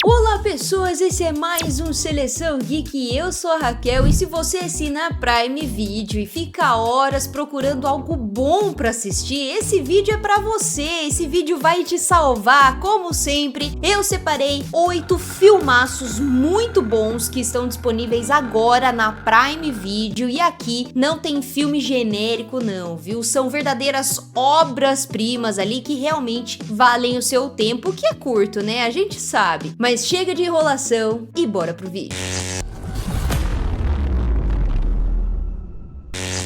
Olá pessoas, esse é mais um Seleção Geek, eu sou a Raquel e se você assina a Prime Video e fica horas procurando algo bom pra assistir, esse vídeo é pra você, esse vídeo vai te salvar, como sempre. Eu separei 8 filmaços muito bons que estão disponíveis agora na Prime Video e aqui não tem filme genérico não, viu? São verdadeiras obras-primas ali que realmente valem o seu tempo, que é curto, né? A gente sabe, mas chega de enrolação e bora pro vídeo.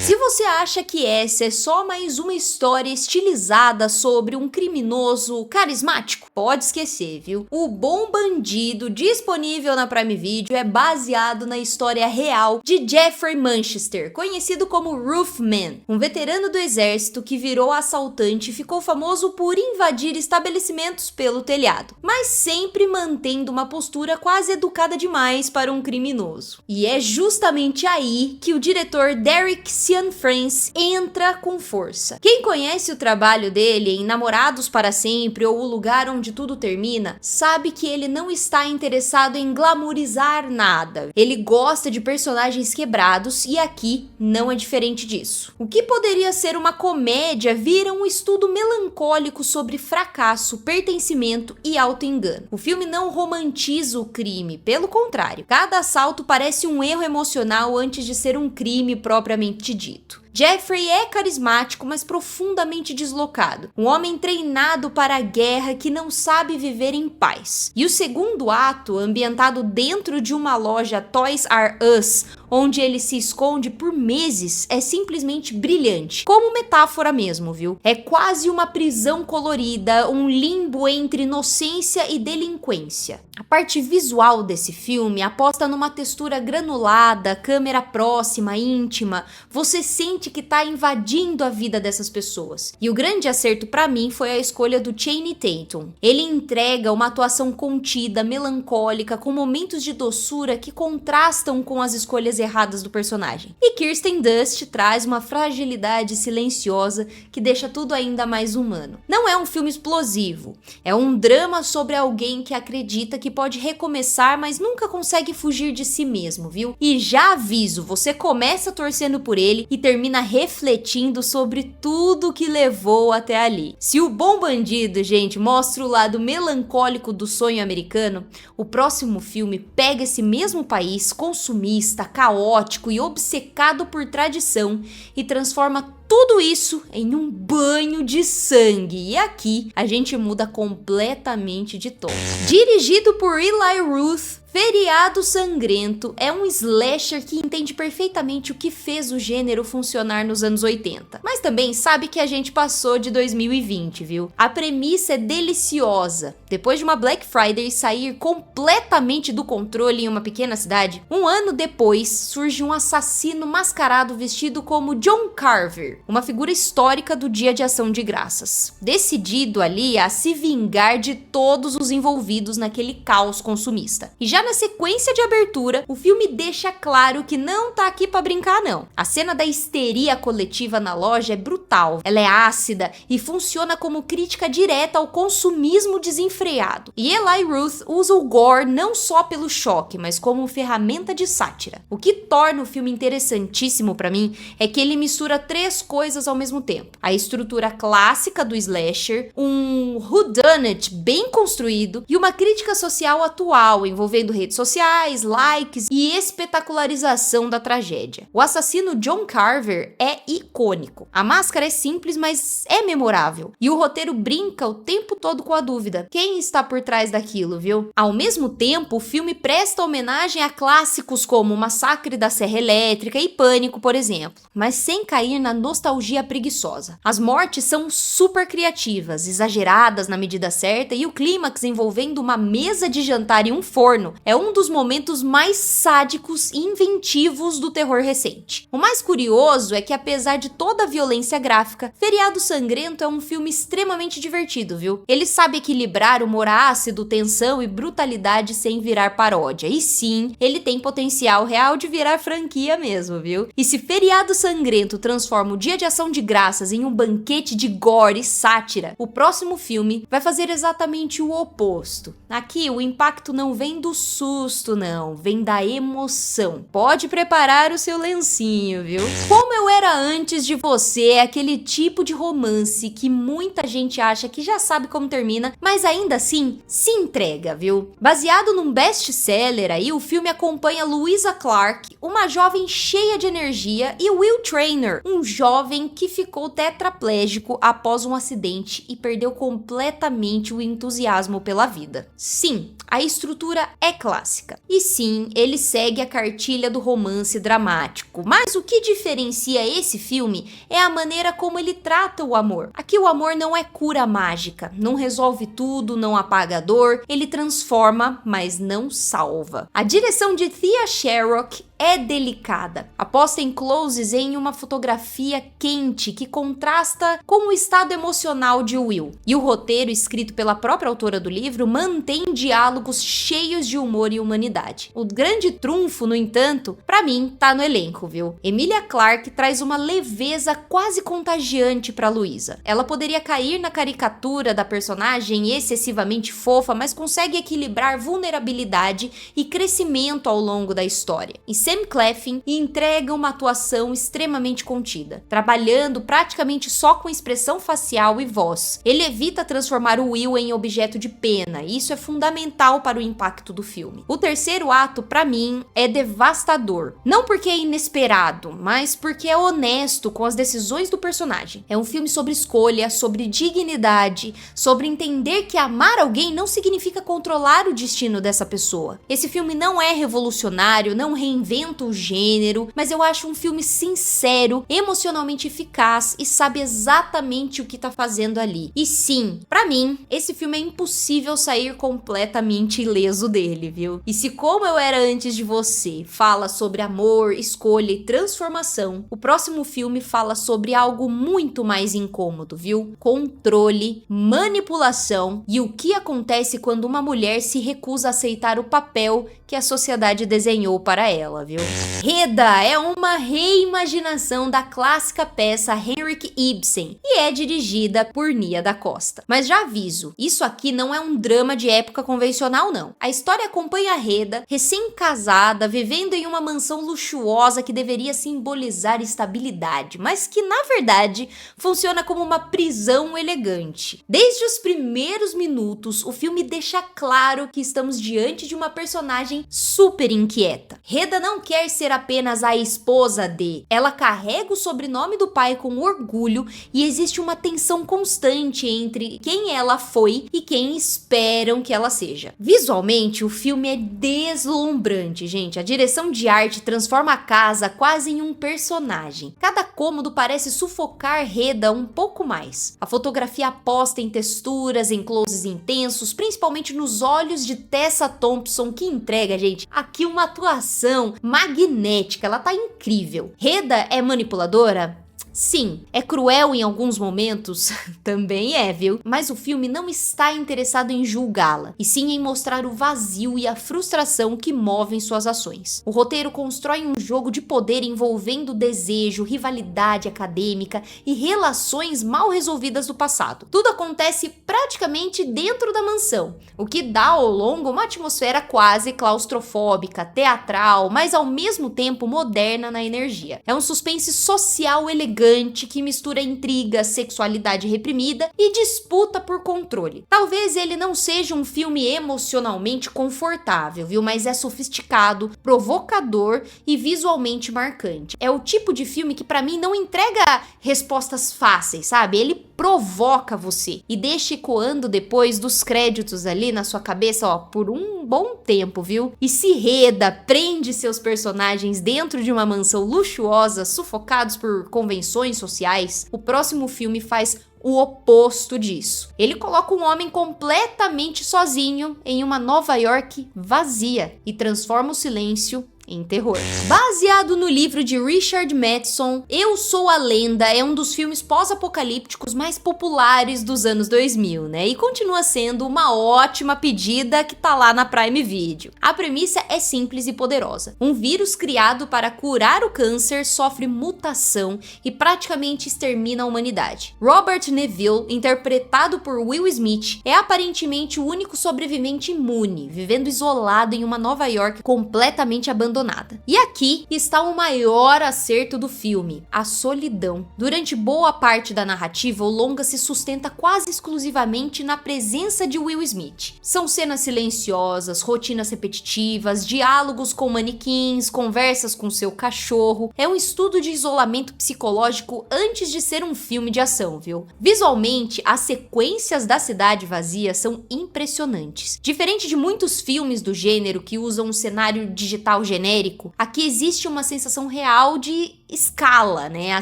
Se você acha que essa é só mais uma história estilizada sobre um criminoso carismático, pode esquecer, viu? O Bom Bandido, disponível na Prime Video, é baseado na história real de Jeffrey Manchester, conhecido como Roofman, um veterano do exército que virou assaltante e ficou famoso por invadir estabelecimentos pelo telhado, mas sempre mantendo uma postura quase educada demais para um criminoso. E é justamente aí que o diretor Derek Cianfrance entra com força. Quem conhece o trabalho dele em Namorados para Sempre ou O Lugar Onde Tudo Termina, sabe que ele não está interessado em glamourizar nada. Ele gosta de personagens quebrados e aqui não é diferente disso. O que poderia ser uma comédia vira um estudo melancólico sobre fracasso, pertencimento e auto-engano. O filme não romantiza o crime, pelo contrário. Cada assalto parece um erro emocional antes de ser um crime propriamente dito. Jeffrey é carismático, mas profundamente deslocado. Um homem treinado para a guerra que não sabe viver em paz. E o segundo ato, ambientado dentro de uma loja Toys R Us, onde ele se esconde por meses, é simplesmente brilhante. Como metáfora mesmo, viu? É quase uma prisão colorida, um limbo entre inocência e delinquência. A parte visual desse filme aposta numa textura granulada, câmera próxima, íntima. Você sente que tá invadindo a vida dessas pessoas. E o grande acerto pra mim foi a escolha do Channing Tatum. Ele entrega uma atuação contida, melancólica, com momentos de doçura que contrastam com as escolhas erradas do personagem. E Kirsten Dunst traz uma fragilidade silenciosa que deixa tudo ainda mais humano. Não é um filme explosivo, é um drama sobre alguém que acredita que pode recomeçar, mas nunca consegue fugir de si mesmo, viu? E já aviso, você começa torcendo por ele e termina refletindo sobre tudo que levou até ali. Se o Bom Bandido, gente, mostra o lado melancólico do sonho americano, o próximo filme pega esse mesmo país consumista, caótico e obcecado por tradição e transforma tudo isso em um banho de sangue. E aqui a gente muda completamente de tom. Dirigido por Eli Roth, Feriado Sangrento é um slasher que entende perfeitamente o que fez o gênero funcionar nos anos 80. Mas também sabe que a gente passou de 2020, viu? A premissa é deliciosa. Depois de uma Black Friday sair completamente do controle em uma pequena cidade, um ano depois surge um assassino mascarado vestido como John Carver, uma figura histórica do Dia de Ação de Graças. Decidido ali a se vingar de todos os envolvidos naquele caos consumista. E já na sequência de abertura, o filme deixa claro que não tá aqui pra brincar não. A cena da histeria coletiva na loja é brutal, ela é ácida e funciona como crítica direta ao consumismo desenfreado. E Eli Roth usa o gore não só pelo choque, mas como ferramenta de sátira. O que torna o filme interessantíssimo pra mim é que ele mistura 3 coisas ao mesmo tempo. A estrutura clássica do slasher, um whodunit bem construído e uma crítica social atual envolvendo redes sociais, likes e espetacularização da tragédia. O assassino John Carver é icônico. A máscara é simples, mas é memorável. E o roteiro brinca o tempo todo com a dúvida: quem está por trás daquilo, viu? Ao mesmo tempo, o filme presta homenagem a clássicos como O Massacre da Serra Elétrica e Pânico, por exemplo, mas sem cair na nostalgia preguiçosa. As mortes são super criativas, exageradas na medida certa e o clímax envolvendo uma mesa de jantar e um forno é um dos momentos mais sádicos e inventivos do terror recente. O mais curioso é que, apesar de toda a violência gráfica, Feriado Sangrento é um filme extremamente divertido, viu? Ele sabe equilibrar humor ácido, tensão e brutalidade sem virar paródia. E sim, ele tem potencial real de virar franquia mesmo, viu? E se Feriado Sangrento transforma o Dia de Ação de Graças em um banquete de gore e sátira, o próximo filme vai fazer exatamente o oposto. Aqui, o impacto não vem do susto, não, vem da emoção. Pode preparar o seu lencinho, viu? Como Eu Era Antes de Você é aquele tipo de romance que muita gente acha que já sabe como termina, mas ainda assim se entrega, viu? Baseado num best-seller aí, o filme acompanha Louisa Clark, uma jovem cheia de energia, e Will Traynor, um jovem que ficou tetraplégico após um acidente e perdeu completamente o entusiasmo pela vida. Sim, a estrutura é clássica. E sim, ele segue a cartilha do romance dramático. Mas o que diferencia esse filme é a maneira como ele trata o amor. Aqui o amor não é cura mágica, não resolve tudo, não apaga a dor, ele transforma, mas não salva. A direção de Thea Sharrock é delicada. Aposta em closes em uma fotografia quente que contrasta com o estado emocional de Will. E o roteiro, escrito pela própria autora do livro, mantém diálogos cheios de humor e humanidade. O grande trunfo, no entanto, pra mim, tá no elenco, viu? Emilia Clarke traz uma leveza quase contagiante pra Louisa. Ela poderia cair na caricatura da personagem excessivamente fofa, mas consegue equilibrar vulnerabilidade e crescimento ao longo da história. E Sam Claflin entrega uma atuação extremamente contida, trabalhando praticamente só com expressão facial e voz. Ele evita transformar o Will em objeto de pena, e isso é fundamental para o impacto do filme. O terceiro ato, pra mim, é devastador. Não porque é inesperado, mas porque é honesto com as decisões do personagem. É um filme sobre escolha, sobre dignidade, sobre entender que amar alguém não significa controlar o destino dessa pessoa. Esse filme não é revolucionário, não reinventa o gênero, mas eu acho um filme sincero, emocionalmente eficaz e sabe exatamente o que tá fazendo ali. E sim, pra mim, esse filme é impossível sair completamente ileso dele, viu? E se Como Eu Era Antes de Você fala sobre amor, escolha e transformação, o próximo filme fala sobre algo muito mais incômodo, viu? Controle, manipulação e o que acontece quando uma mulher se recusa a aceitar o papel que a sociedade desenhou para ela, viu? Reda é uma reimaginação da clássica peça Henrik Ibsen e é dirigida por Nia da Costa. Mas já aviso, isso aqui não é um drama de época convencional, não. A história acompanha a Reda, recém-casada, vivendo em uma mansão luxuosa que deveria simbolizar estabilidade, mas que, na verdade, funciona como uma prisão elegante. Desde os primeiros minutos, o filme deixa claro que estamos diante de uma personagem super inquieta. Reda não quer ser apenas a esposa de, ela carrega o sobrenome do pai com orgulho e existe uma tensão constante entre quem ela foi e quem esperam que ela seja. Visualmente, o filme é deslumbrante, gente. A direção de arte transforma a casa quase em um personagem. Cada cômodo parece sufocar Reda um pouco mais. A fotografia aposta em texturas, em closes intensos, principalmente nos olhos de Tessa Thompson, que entrega, gente, aqui uma atuação magnética, ela tá incrível. Reda é manipuladora? Sim. É cruel em alguns momentos? Também é, viu? Mas o filme não está interessado em julgá-la, e sim em mostrar o vazio e a frustração que movem suas ações. O roteiro constrói um jogo de poder envolvendo desejo, rivalidade acadêmica e relações mal resolvidas do passado. Tudo acontece praticamente dentro da mansão, o que dá ao longo uma atmosfera quase claustrofóbica, teatral, mas ao mesmo tempo moderna na energia. É um suspense social elegante que mistura intriga, sexualidade reprimida e disputa por controle. Talvez ele não seja um filme emocionalmente confortável, viu? Mas é sofisticado, provocador e visualmente marcante. É o tipo de filme que pra mim não entrega respostas fáceis, sabe? Ele provoca você e deixa ecoando depois dos créditos ali na sua cabeça, ó, por um bom tempo, viu? E se Reda prende seus personagens dentro de uma mansão luxuosa, sufocados por convenções sociais, o próximo filme faz o oposto disso. Ele coloca um homem completamente sozinho em uma Nova York vazia e transforma o silêncio em terror. Baseado no livro de Richard Matheson, Eu Sou a Lenda é um dos filmes pós-apocalípticos mais populares dos anos 2000, né? E continua sendo uma ótima pedida que tá lá na Prime Video. A premissa é simples e poderosa. Um vírus criado para curar o câncer sofre mutação e praticamente extermina a humanidade. Robert Neville, interpretado por Will Smith, é aparentemente o único sobrevivente imune, vivendo isolado em uma Nova York completamente abandonada. E aqui está o maior acerto do filme, a solidão. Durante boa parte da narrativa, o longa se sustenta quase exclusivamente na presença de Will Smith. São cenas silenciosas, rotinas repetitivas, diálogos com manequins, conversas com seu cachorro. É um estudo de isolamento psicológico antes de ser um filme de ação, viu? Visualmente, as sequências da cidade vazia são impressionantes. Diferente de muitos filmes do gênero que usam um cenário digital genérico, aqui existe uma sensação real de escala, né? A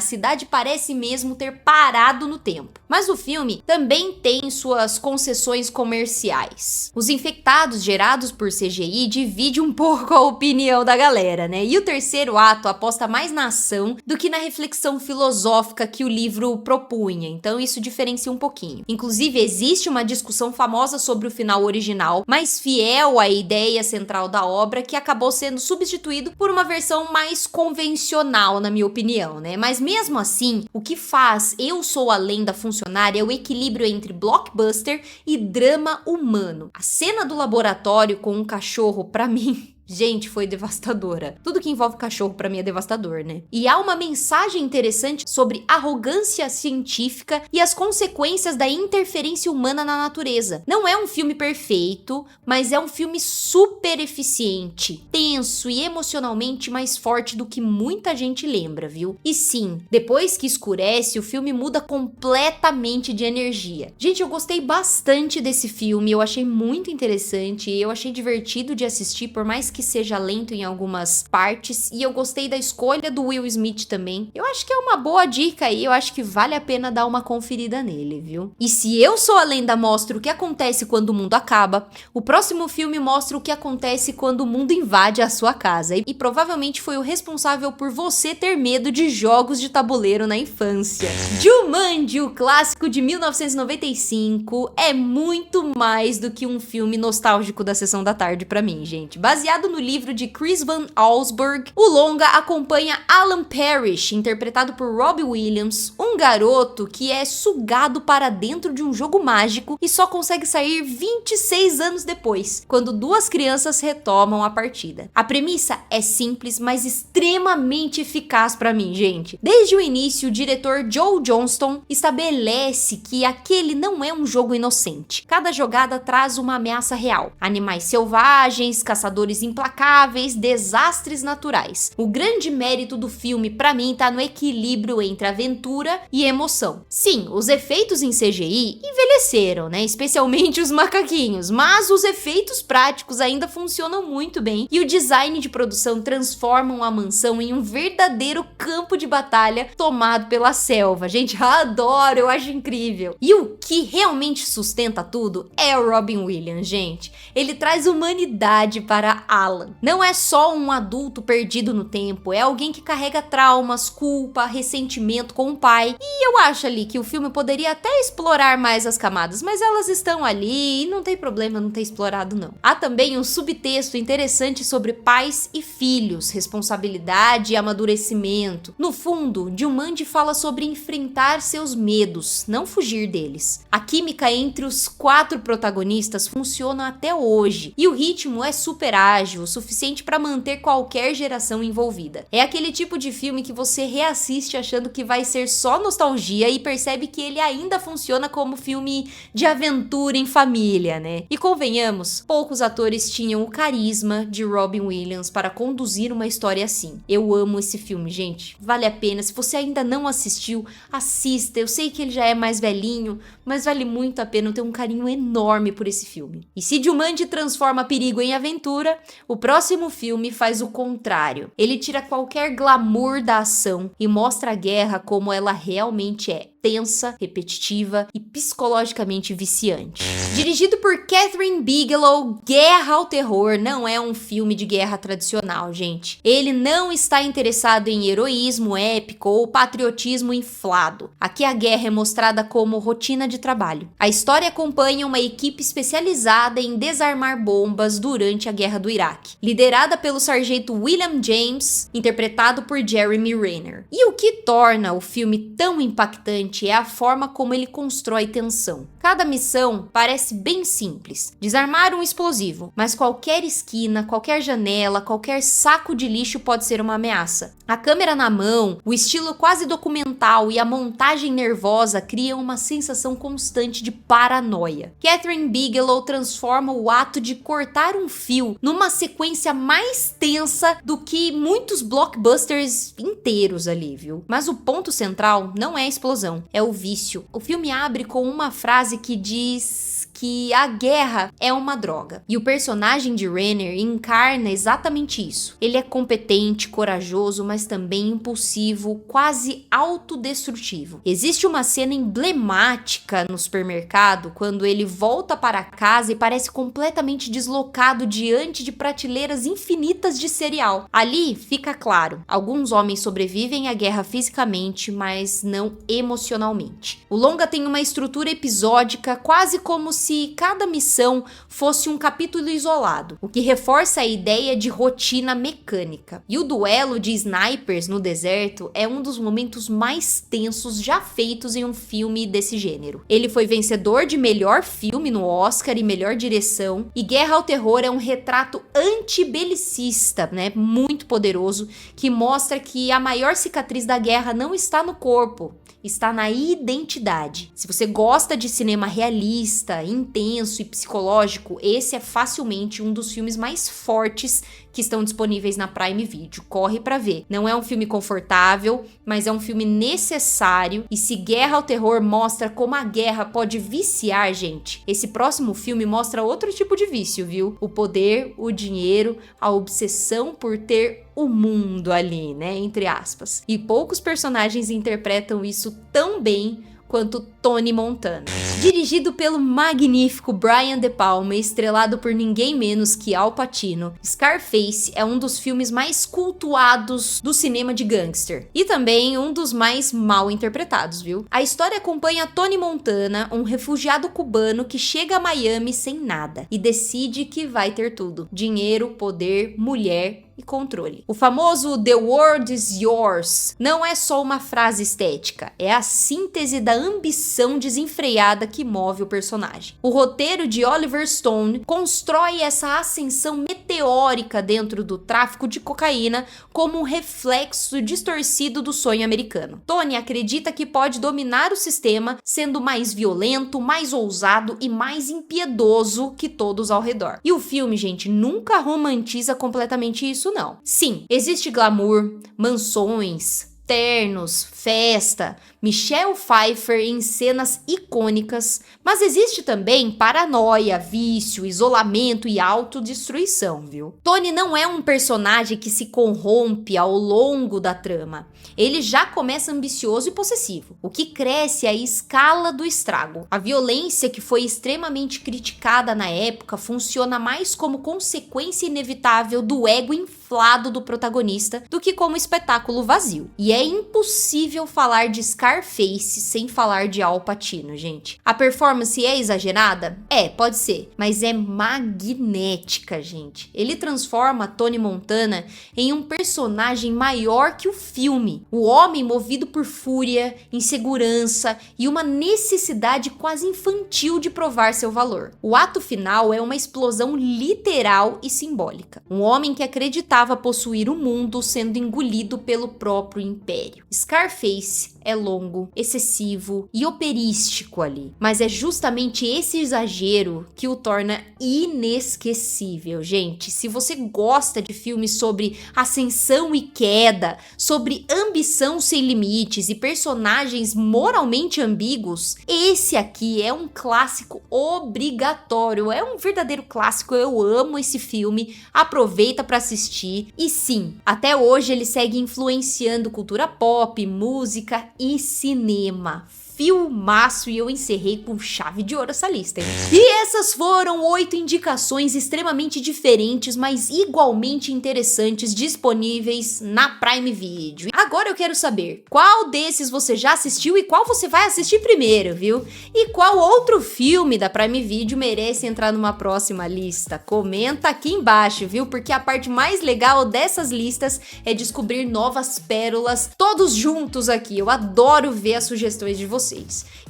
cidade parece mesmo ter parado no tempo. Mas o filme também tem suas concessões comerciais. Os infectados gerados por CGI dividem um pouco a opinião da galera, né? E o terceiro ato aposta mais na ação do que na reflexão filosófica que o livro propunha, então isso diferencia um pouquinho. Inclusive, existe uma discussão famosa sobre o final original, mais fiel à ideia central da obra, que acabou sendo substituído por uma versão mais convencional, na minha opinião, né? Mas mesmo assim, o que faz Eu Sou a Lenda funcionar é o equilíbrio entre blockbuster e drama humano. A cena do laboratório com um cachorro, pra mim, gente, foi devastadora. Tudo que envolve cachorro pra mim é devastador, né? E há uma mensagem interessante sobre arrogância científica e as consequências da interferência humana na natureza. Não é um filme perfeito, mas é um filme super eficiente, tenso e emocionalmente mais forte do que muita gente lembra, viu? E sim, depois que escurece, o filme muda completamente de energia. Gente, eu gostei bastante desse filme, eu achei muito interessante, eu achei divertido de assistir, por mais que seja lento em algumas partes, e eu gostei da escolha do Will Smith também. Eu acho que é uma boa dica aí, eu acho que vale a pena dar uma conferida nele, viu? E se Eu Sou a Lenda mostra o que acontece quando o mundo acaba, o próximo filme mostra o que acontece quando o mundo invade a sua casa, e provavelmente foi o responsável por você ter medo de jogos de tabuleiro na infância. Jumanji, o clássico de 1995, é muito mais do que um filme nostálgico da sessão da tarde pra mim, gente. Baseado no livro de Chris Van Allsburg, o longa acompanha Alan Parrish, interpretado por Robbie Williams, um garoto que é sugado para dentro de um jogo mágico e só consegue sair 26 anos depois, quando duas crianças retomam a partida. A premissa é simples, mas extremamente eficaz para mim, gente. Desde o início, o diretor Joe Johnston estabelece que aquele não é um jogo inocente. Cada jogada traz uma ameaça real. Animais selvagens, caçadores implacáveis, desastres naturais. O grande mérito do filme, pra mim, tá no equilíbrio entre aventura e emoção. Sim, os efeitos em CGI envelheceram, né? Especialmente os macaquinhos, mas os efeitos práticos ainda funcionam muito bem e o design de produção transformam a mansão em um verdadeiro campo de batalha tomado pela selva. Gente, adoro, eu acho incrível. E o que realmente sustenta tudo é o Robin Williams, gente. Ele traz humanidade para Alan. Não é só um adulto perdido no tempo, é alguém que carrega traumas, culpa, ressentimento com o pai. E eu acho ali que o filme poderia até explorar mais as camadas, mas elas estão ali e não tem problema não ter explorado, não. Há também um subtexto interessante sobre pais e filhos, responsabilidade e amadurecimento. No fundo, Jumanji fala sobre enfrentar seus medos, não fugir deles. A química entre os 4 protagonistas funciona até hoje, e o ritmo é super ágil, o suficiente para manter qualquer geração envolvida. É aquele tipo de filme que você reassiste achando que vai ser só nostalgia e percebe que ele ainda funciona como filme de aventura em família, né? E convenhamos, poucos atores tinham o carisma de Robin Williams para conduzir uma história assim. Eu amo esse filme, gente. Vale a pena. Se você ainda não assistiu, assista. Eu sei que ele já é mais velhinho, mas vale muito a pena. Eu tenho um carinho enorme por esse filme. E se Jumanji transforma perigo em aventura, o próximo filme faz o contrário. Ele tira qualquer glamour da ação e mostra a guerra como ela realmente é. extensa, repetitiva e psicologicamente viciante. Dirigido por Kathryn Bigelow, Guerra ao Terror não é um filme de guerra tradicional, gente. Ele não está interessado em heroísmo épico ou patriotismo inflado. Aqui a guerra é mostrada como rotina de trabalho. A história acompanha uma equipe especializada em desarmar bombas durante a Guerra do Iraque, liderada pelo sargento William James, interpretado por Jeremy Renner. E o que torna o filme tão impactante é a forma como ele constrói tensão. Cada missão parece bem simples, desarmar um explosivo, mas qualquer esquina, qualquer janela, qualquer saco de lixo pode ser uma ameaça. A câmera na mão, o estilo quase documental e a montagem nervosa criam uma sensação constante de paranoia. Kathryn Bigelow transforma o ato de cortar um fio numa sequência mais tensa do que muitos blockbusters inteiros ali, viu? Mas o ponto central não é a explosão, é o vício. O filme abre com uma frase que diz que a guerra é uma droga. E o personagem de Renner encarna exatamente isso. Ele é competente, corajoso, mas também impulsivo, quase autodestrutivo. Existe uma cena emblemática no supermercado quando ele volta para casa e parece completamente deslocado diante de prateleiras infinitas de cereal. Ali fica claro, alguns homens sobrevivem à guerra fisicamente, mas não emocionalmente. O longa tem uma estrutura episódica, quase como se cada missão fosse um capítulo isolado, o que reforça a ideia de rotina mecânica. E o duelo de snipers no deserto é um dos momentos mais tensos já feitos em um filme desse gênero. Ele foi vencedor de melhor filme no Oscar e melhor direção, e Guerra ao Terror é um retrato antibelicista, né, muito poderoso, que mostra que a maior cicatriz da guerra não está no corpo, está na identidade. Se você gosta de cinema realista, intenso e psicológico, esse é facilmente um dos filmes mais fortes que estão disponíveis na Prime Video. Corre pra ver. Não é um filme confortável, mas é um filme necessário. E se Guerra ao Terror mostra como a guerra pode viciar, gente, esse próximo filme mostra outro tipo de vício, viu? O poder, o dinheiro, a obsessão por ter o mundo ali, né? Entre aspas. E poucos personagens interpretam isso tão bem quanto Tony Montana. Dirigido pelo magnífico Brian De Palma e estrelado por ninguém menos que Al Pacino, Scarface é um dos filmes mais cultuados do cinema de gangster e também um dos mais mal interpretados, viu? A história acompanha Tony Montana, um refugiado cubano que chega a Miami sem nada e decide que vai ter tudo: dinheiro, poder, mulher e controle. O famoso "The world is yours" não é só uma frase estética, é a síntese da ambição desenfreada que move o personagem. O roteiro de Oliver Stone constrói essa ascensão meteórica dentro do tráfico de cocaína como um reflexo distorcido do sonho americano. Tony acredita que pode dominar o sistema, sendo mais violento, mais ousado e mais impiedoso que todos ao redor. E o filme, gente, nunca romantiza completamente isso, não. Sim, existe glamour, mansões, ternos, festa, Michelle Pfeiffer em cenas icônicas, mas existe também paranoia, vício, isolamento e autodestruição, viu? Tony não é um personagem que se corrompe ao longo da trama. Ele já começa ambicioso e possessivo, o que cresce a escala do estrago. A violência, que foi extremamente criticada na época, funciona mais como consequência inevitável do ego inflado do protagonista do que como espetáculo vazio. E é impossível falar de Scarface sem falar de Al Pacino, gente. A performance é exagerada? É, pode ser, mas é magnética, gente. Ele transforma Tony Montana em um personagem maior que o filme. O homem movido por fúria, insegurança e uma necessidade quase infantil de provar seu valor. O ato final é uma explosão literal e simbólica. Um homem que acreditava possuir o mundo sendo engolido pelo próprio império. Scarface é longo, excessivo e operístico ali, mas é justamente esse exagero que o torna inesquecível, gente. Se você gosta de filmes sobre ascensão e queda, sobre ambição sem limites e personagens moralmente ambíguos, esse aqui é um clássico obrigatório, é um verdadeiro clássico. Eu amo esse filme, aproveita para assistir. E sim, até hoje ele segue influenciando cultura pop, música e cinema. filmaço e eu encerrei com chave de ouro essa lista, hein? E essas foram 8 indicações extremamente diferentes, mas igualmente interessantes disponíveis na Prime Video. Agora eu quero saber qual desses você já assistiu e qual você vai assistir primeiro, viu? E qual outro filme da Prime Video merece entrar numa próxima lista? Comenta aqui embaixo, viu? Porque a parte mais legal dessas listas é descobrir novas pérolas todos juntos aqui. Eu adoro ver as sugestões de vocês.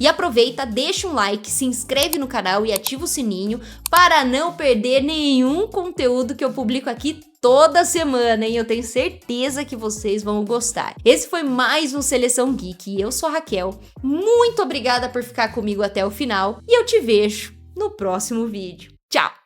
E aproveita, deixa um like, se inscreve no canal e ativa o sininho para não perder nenhum conteúdo que eu publico aqui toda semana, hein? Eu tenho certeza que vocês vão gostar. Esse foi mais um Seleção Geek e eu sou a Raquel. Muito obrigada por ficar comigo até o final e eu te vejo no próximo vídeo. Tchau!